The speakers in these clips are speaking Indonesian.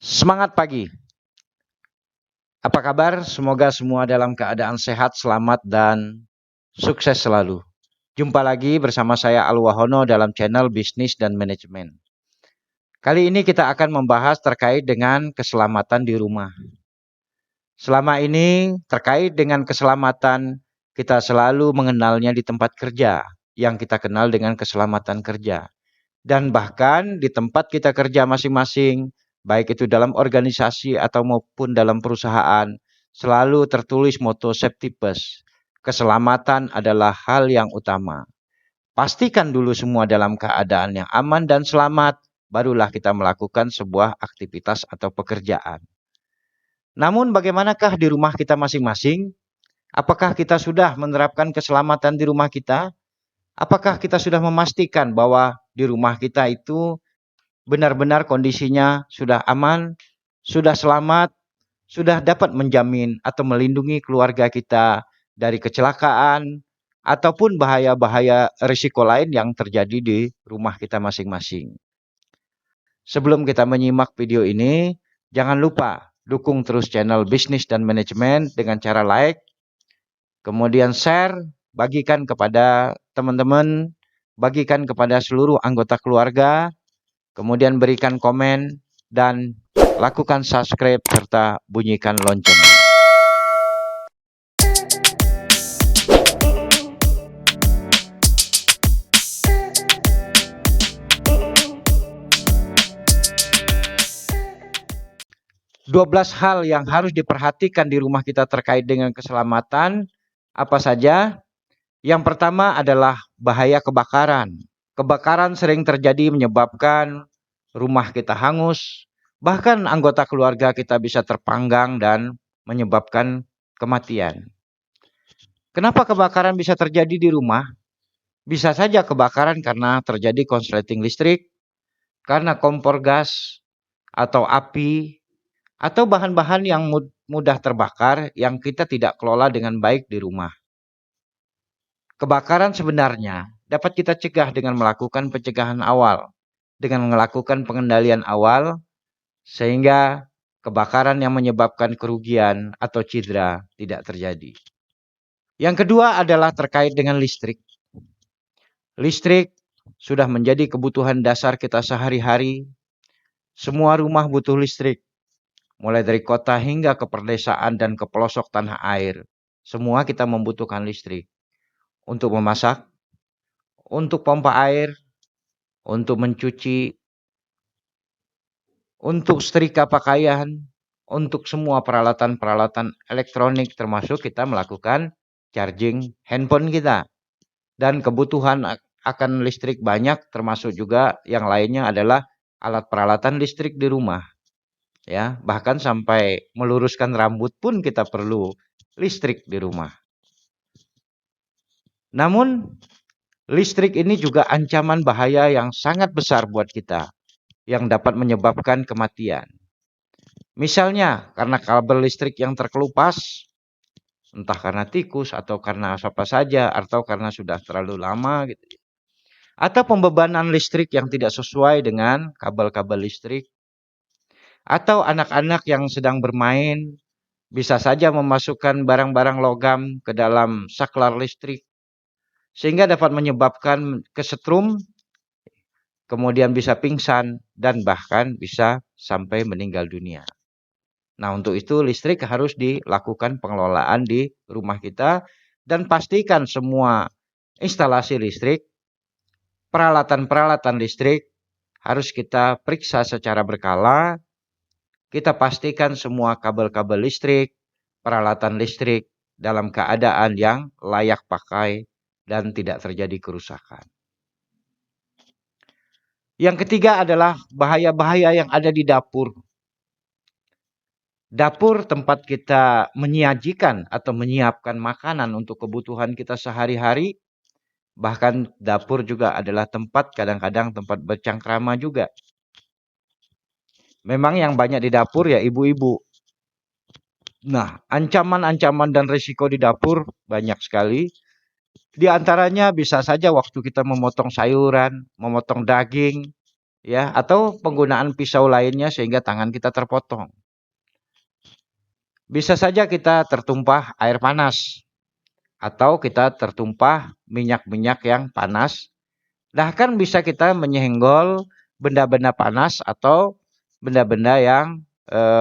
Semangat pagi. Apa kabar? Semoga semua dalam keadaan sehat, selamat, dan sukses selalu. Jumpa lagi bersama saya Alwahono dalam channel Bisnis dan Manajemen. Kali ini kita akan membahas terkait dengan keselamatan di rumah. Selama ini terkait dengan keselamatan, kita selalu mengenalnya di tempat kerja, yang kita kenal dengan keselamatan kerja. Dan bahkan di tempat kita kerja masing-masing, baik itu dalam organisasi atau maupun dalam perusahaan, selalu tertulis moto safety first. Keselamatan adalah hal yang utama. Pastikan dulu semua dalam keadaan yang aman dan selamat, barulah kita melakukan sebuah aktivitas atau pekerjaan. Namun bagaimanakah di rumah kita masing-masing? Apakah kita sudah menerapkan keselamatan di rumah kita? Apakah kita sudah memastikan bahwa di rumah kita itu benar-benar kondisinya sudah aman, sudah selamat, sudah dapat menjamin atau melindungi keluarga kita dari kecelakaan ataupun bahaya-bahaya risiko lain yang terjadi di rumah kita masing-masing. Sebelum kita menyimak video ini, jangan lupa dukung terus channel Bisnis dan Manajemen dengan cara like, kemudian share, bagikan kepada teman-teman, bagikan kepada seluruh anggota keluarga, kemudian berikan komen dan lakukan subscribe serta bunyikan loncengnya. Dua belas hal yang harus diperhatikan di rumah kita terkait dengan keselamatan apa saja? Yang pertama adalah bahaya kebakaran. Kebakaran sering terjadi menyebabkan rumah kita hangus, bahkan anggota keluarga kita bisa terpanggang dan menyebabkan kematian. Kenapa kebakaran bisa terjadi di rumah? Bisa saja kebakaran karena terjadi konsleting listrik, karena kompor gas atau api, atau bahan-bahan yang mudah terbakar yang kita tidak kelola dengan baik di rumah. Kebakaran sebenarnya dapat kita cegah dengan melakukan pencegahan awal, dengan melakukan pengendalian awal, sehingga kebakaran yang menyebabkan kerugian atau cedera tidak terjadi. Yang kedua adalah terkait dengan listrik. Listrik sudah menjadi kebutuhan dasar kita sehari-hari. Semua rumah butuh listrik. Mulai dari kota hingga ke perdesaan dan ke pelosok tanah air. Semua kita membutuhkan listrik. Untuk memasak, untuk pompa air, untuk mencuci, untuk setrika pakaian, untuk semua peralatan-peralatan elektronik termasuk kita melakukan charging handphone kita. Dan kebutuhan akan listrik banyak termasuk juga yang lainnya adalah alat peralatan listrik di rumah. Ya, bahkan sampai meluruskan rambut pun kita perlu listrik di rumah. Namun listrik ini juga ancaman bahaya yang sangat besar buat kita yang dapat menyebabkan kematian. Misalnya karena kabel listrik yang terkelupas, entah karena tikus atau karena apa saja atau karena sudah terlalu lama gitu. Atau pembebanan listrik yang tidak sesuai dengan kabel-kabel listrik. Atau anak-anak yang sedang bermain bisa saja memasukkan barang-barang logam ke dalam saklar listrik sehingga dapat menyebabkan kesetrum, kemudian bisa pingsan dan bahkan bisa sampai meninggal dunia. Nah, untuk itu listrik harus dilakukan pengelolaan di rumah kita dan pastikan semua instalasi listrik, peralatan-peralatan listrik harus kita periksa secara berkala. Kita pastikan semua kabel-kabel listrik, peralatan listrik dalam keadaan yang layak pakai dan tidak terjadi kerusakan. Yang ketiga adalah bahaya-bahaya yang ada di dapur. Dapur tempat kita menyajikan atau menyiapkan makanan untuk kebutuhan kita sehari-hari. Bahkan dapur juga adalah tempat kadang-kadang tempat bercengkrama juga. Memang yang banyak di dapur ya ibu-ibu. Nah, ancaman-ancaman dan risiko di dapur banyak sekali. Di antaranya bisa saja waktu kita memotong sayuran, memotong daging, ya, atau penggunaan pisau lainnya sehingga tangan kita terpotong. Bisa saja kita tertumpah air panas atau kita tertumpah minyak-minyak yang panas. Bahkan bisa kita menyenggol benda-benda panas atau benda-benda yang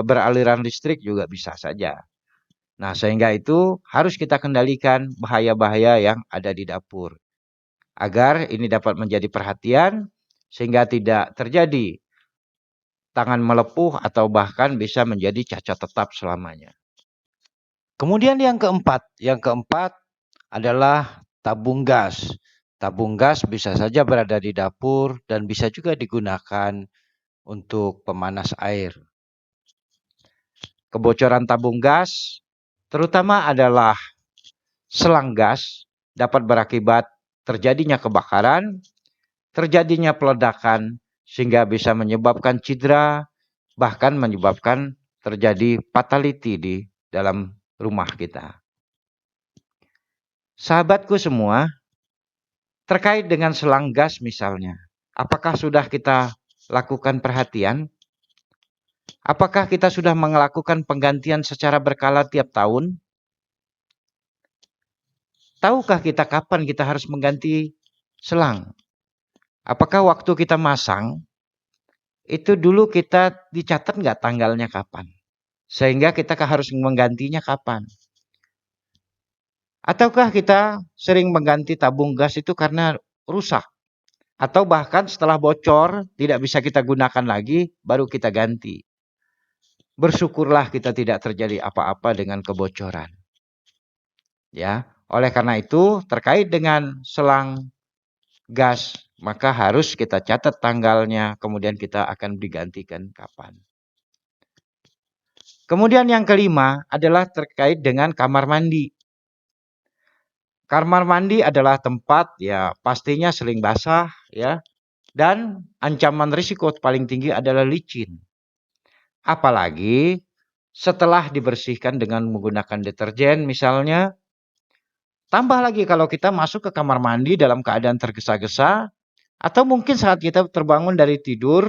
beraliran listrik juga bisa saja. Nah, sehingga itu harus kita kendalikan bahaya-bahaya yang ada di dapur. Agar ini dapat menjadi perhatian sehingga tidak terjadi tangan melepuh atau bahkan bisa menjadi cacat tetap selamanya. Kemudian yang keempat adalah tabung gas. Tabung gas bisa saja berada di dapur dan bisa juga digunakan untuk pemanas air. Kebocoran tabung gas terutama adalah selang gas dapat berakibat terjadinya kebakaran, terjadinya peledakan sehingga bisa menyebabkan cedera, bahkan menyebabkan terjadi fatality di dalam rumah kita. Sahabatku semua, terkait dengan selang gas misalnya, apakah sudah kita lakukan perhatian? Apakah kita sudah melakukan penggantian secara berkala tiap tahun? Tahukah kita kapan kita harus mengganti selang? Apakah waktu kita masang, itu dulu kita dicatat nggak tanggalnya kapan? Sehingga kita harus menggantinya kapan? Ataukah kita sering mengganti tabung gas itu karena rusak? Atau bahkan setelah bocor, tidak bisa kita gunakan lagi, baru kita ganti. Bersyukurlah kita tidak terjadi apa-apa dengan kebocoran. Ya, oleh karena itu terkait dengan selang gas, maka harus kita catat tanggalnya, kemudian kita akan digantikan kapan. Kemudian yang kelima adalah terkait dengan kamar mandi. Kamar mandi adalah tempat ya pastinya sering basah ya, dan ancaman risiko paling tinggi adalah licin. Apalagi setelah dibersihkan dengan menggunakan deterjen misalnya, tambah lagi kalau kita masuk ke kamar mandi dalam keadaan tergesa-gesa, atau mungkin saat kita terbangun dari tidur,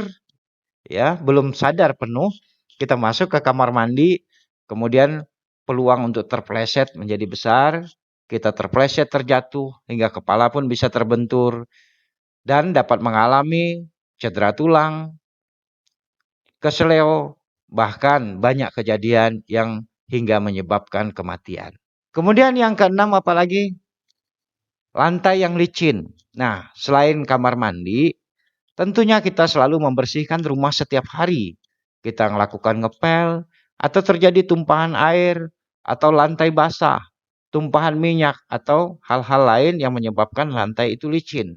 ya belum sadar penuh, kita masuk ke kamar mandi, kemudian peluang untuk terpleset menjadi besar, kita terpleset terjatuh, hingga kepala pun bisa terbentur, dan dapat mengalami cedera tulang, keseleo, bahkan banyak kejadian yang hingga menyebabkan kematian. Kemudian yang keenam apalagi? Lantai yang licin. Nah, selain kamar mandi, tentunya kita selalu membersihkan rumah setiap hari. Kita melakukan ngepel, atau terjadi tumpahan air, atau lantai basah, tumpahan minyak, atau hal-hal lain yang menyebabkan lantai itu licin.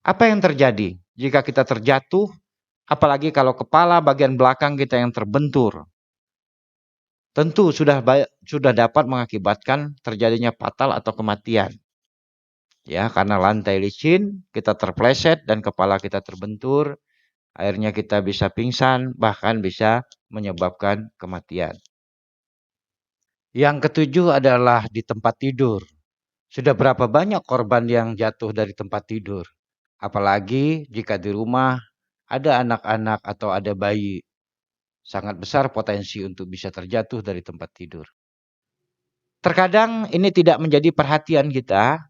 Apa yang terjadi jika kita terjatuh? Apalagi kalau kepala bagian belakang kita yang terbentur, tentu sudah dapat mengakibatkan terjadinya fatal atau kematian. Ya, karena lantai licin, kita terpleset dan kepala kita terbentur, akhirnya kita bisa pingsan, bahkan bisa menyebabkan kematian. Yang ketujuh adalah di tempat tidur. Sudah berapa banyak korban yang jatuh dari tempat tidur? Apalagi jika di rumah ada anak-anak atau ada bayi, sangat besar potensi untuk bisa terjatuh dari tempat tidur. Terkadang ini tidak menjadi perhatian kita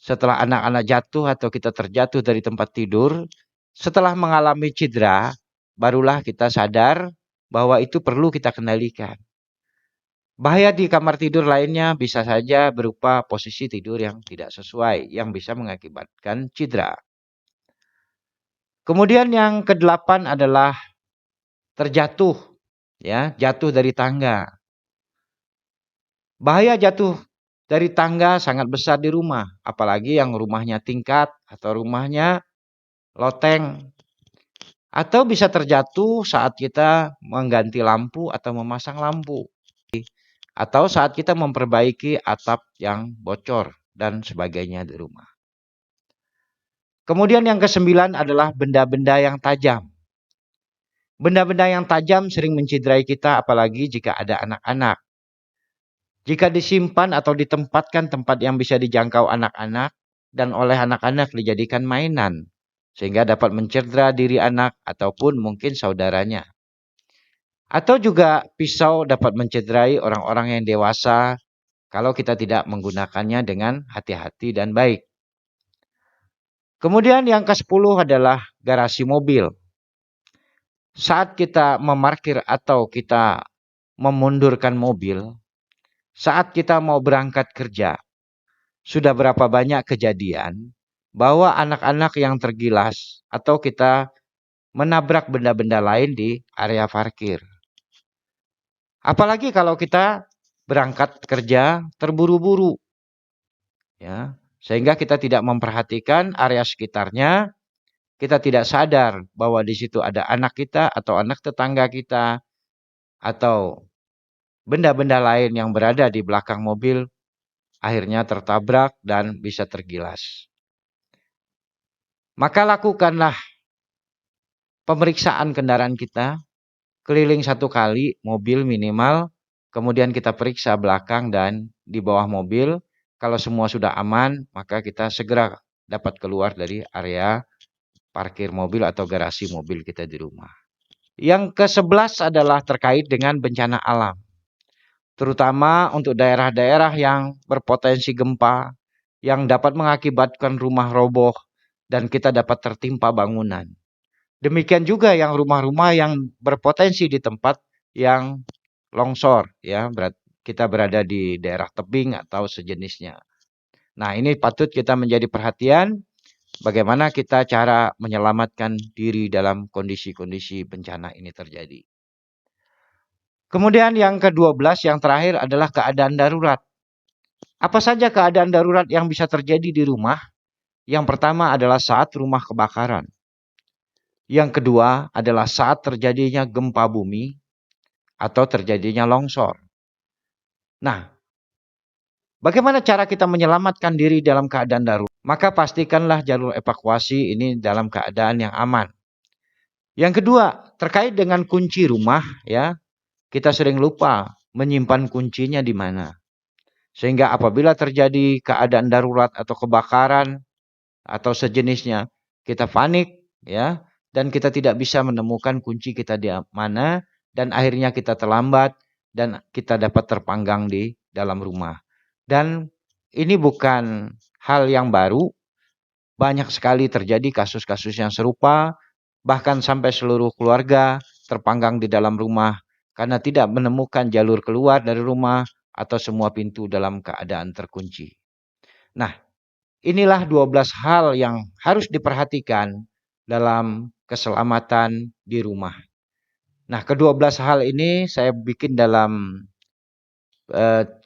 setelah anak-anak jatuh atau kita terjatuh dari tempat tidur. Setelah mengalami cedera, barulah kita sadar bahwa itu perlu kita kendalikan. Bahaya di kamar tidur lainnya bisa saja berupa posisi tidur yang tidak sesuai, yang bisa mengakibatkan cedera. Kemudian yang kedelapan adalah terjatuh, ya, jatuh dari tangga. Bahaya jatuh dari tangga sangat besar di rumah, apalagi yang rumahnya tingkat atau rumahnya loteng. Atau bisa terjatuh saat kita mengganti lampu atau memasang lampu. Atau saat kita memperbaiki atap yang bocor dan sebagainya di rumah. Kemudian yang kesembilan adalah benda-benda yang tajam. Benda-benda yang tajam sering mencederai kita apalagi jika ada anak-anak. Jika disimpan atau ditempatkan tempat yang bisa dijangkau anak-anak dan oleh anak-anak dijadikan mainan, sehingga dapat mencedera diri anak ataupun mungkin saudaranya. Atau juga pisau dapat mencederai orang-orang yang dewasa kalau kita tidak menggunakannya dengan hati-hati dan baik. Kemudian yang ke-10 adalah garasi mobil. Saat kita memarkir atau kita memundurkan mobil, saat kita mau berangkat kerja, sudah berapa banyak kejadian bahwa anak-anak yang tergilas atau kita menabrak benda-benda lain di area parkir. Apalagi kalau kita berangkat kerja terburu-buru, ya, sehingga kita tidak memperhatikan area sekitarnya, kita tidak sadar bahwa di situ ada anak kita atau anak tetangga kita atau benda-benda lain yang berada di belakang mobil, akhirnya tertabrak dan bisa tergilas. Maka lakukanlah pemeriksaan kendaraan kita, keliling 1 kali mobil minimal, kemudian kita periksa belakang dan di bawah mobil. Kalau semua sudah aman, maka kita segera dapat keluar dari area parkir mobil atau garasi mobil kita di rumah. Yang ke-11 adalah terkait dengan bencana alam. Terutama untuk daerah-daerah yang berpotensi gempa, yang dapat mengakibatkan rumah roboh dan kita dapat tertimpa bangunan. Demikian juga yang rumah-rumah yang berpotensi di tempat yang longsor, ya, kita berada di daerah tebing atau sejenisnya. Nah, ini patut kita menjadi perhatian bagaimana kita cara menyelamatkan diri dalam kondisi-kondisi bencana ini terjadi. Kemudian yang ke-12 yang terakhir adalah keadaan darurat. Apa saja keadaan darurat yang bisa terjadi di rumah? Yang pertama adalah saat rumah kebakaran. Yang kedua adalah saat terjadinya gempa bumi atau terjadinya longsor. Nah, bagaimana cara kita menyelamatkan diri dalam keadaan darurat? Maka pastikanlah jalur evakuasi ini dalam keadaan yang aman. Yang kedua, terkait dengan kunci rumah, ya, kita sering lupa menyimpan kuncinya di mana. Sehingga apabila terjadi keadaan darurat atau kebakaran atau sejenisnya, kita panik, ya, dan kita tidak bisa menemukan kunci kita di mana, dan akhirnya kita terlambat dan kita dapat terpanggang di dalam rumah. Dan ini bukan hal yang baru, banyak sekali terjadi kasus-kasus yang serupa, bahkan sampai seluruh keluarga terpanggang di dalam rumah karena tidak menemukan jalur keluar dari rumah atau semua pintu dalam keadaan terkunci. Nah, inilah 12 hal yang harus diperhatikan dalam keselamatan di rumah. Nah, ke-12 hal ini saya bikin dalam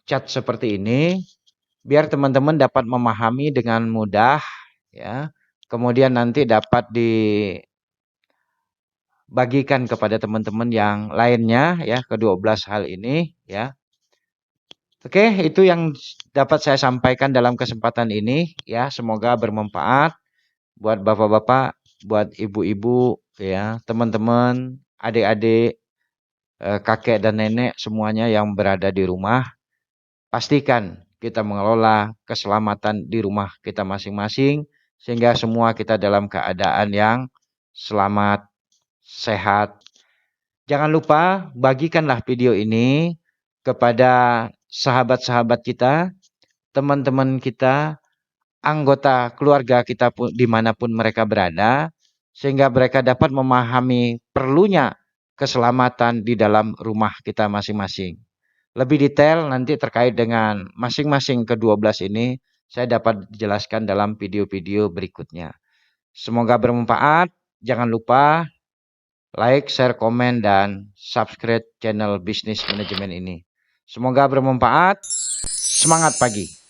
chat seperti ini biar teman-teman dapat memahami dengan mudah, ya. Kemudian nanti dapat dibagikan kepada teman-teman yang lainnya, ya, ke-12 hal ini, ya. Oke, itu yang dapat saya sampaikan dalam kesempatan ini, ya. Semoga bermanfaat buat bapak-bapak, buat ibu-ibu, ya, teman-teman, adik-adik, kakek dan nenek semuanya yang berada di rumah. Pastikan kita mengelola keselamatan di rumah kita masing-masing sehingga semua kita dalam keadaan yang selamat, sehat. Jangan lupa bagikanlah video ini kepada sahabat-sahabat kita, teman-teman kita, anggota keluarga kita pun dimanapun mereka berada, sehingga mereka dapat memahami perlunya keselamatan di dalam rumah kita masing-masing. Lebih detail nanti terkait dengan masing-masing ke-12 ini, saya dapat jelaskan dalam video-video berikutnya. Semoga bermanfaat. Jangan lupa like, share, komen, dan subscribe channel Bisnis Manajemen ini. Semoga bermanfaat. Semangat pagi.